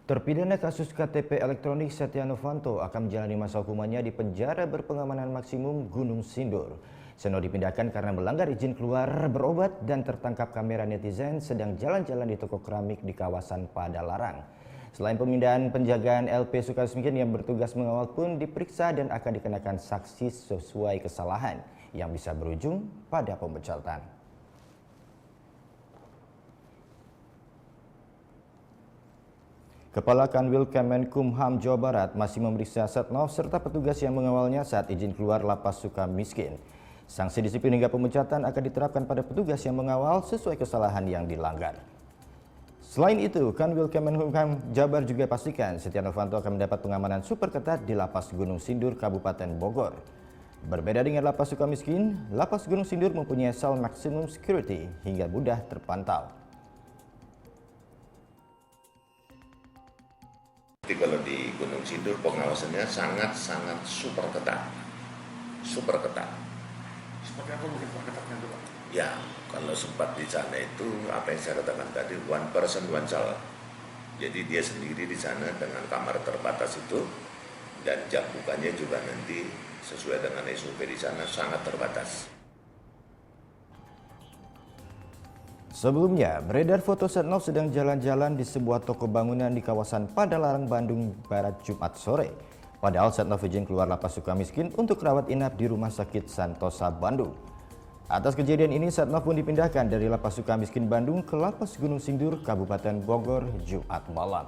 Terpidana kasus KTP elektronik Setia Novanto akan menjalani masa hukumannya di penjara berpengamanan maksimum Gunung Sindur. Seno dipindahkan karena melanggar izin keluar berobat dan tertangkap kamera netizen sedang jalan-jalan di toko keramik di kawasan Padalarang. Selain pemindahan, penjagaan LP Sukamiskin yang bertugas mengawal pun diperiksa dan akan dikenakan sanksi sesuai kesalahan yang bisa berujung pada pemecatan. Kepala Kanwil Kemenkumham Jawa Barat masih memeriksa Setnov serta petugas yang mengawalnya saat izin keluar Lapas Sukamiskin. Sanksi disiplin hingga pemecatan akan diterapkan pada petugas yang mengawal sesuai kesalahan yang dilanggar. Selain itu, Kanwil Kemenkumham Jabar juga pastikan Setia Novanto akan mendapat pengamanan super ketat di Lapas Gunung Sindur, Kabupaten Bogor. Berbeda dengan Lapas Sukamiskin, Lapas Gunung Sindur mempunyai sel maximum security hingga mudah terpantau. Jadi kalau di Gunung Sindur pengawasannya sangat super ketat, super ketat. Seperti apa mungkin Pak ketatnya itu Pak? Ya, kalau sempat di sana itu apa yang saya katakan tadi, one person one cell. Jadi dia sendiri di sana dengan kamar terbatas itu dan jam bukanya juga nanti sesuai dengan SOP di sana sangat terbatas. Sebelumnya, beredar foto Setnov sedang jalan-jalan di sebuah toko bangunan di kawasan Padalarang, Bandung Barat Jumat sore. Padahal Setnov izin keluar Lapas Sukamiskin untuk rawat inap di Rumah Sakit Santosa, Bandung. Atas kejadian ini, Setnov pun dipindahkan dari Lapas Sukamiskin Bandung ke Lapas Gunung Sindur, Kabupaten Bogor, Jumat malam.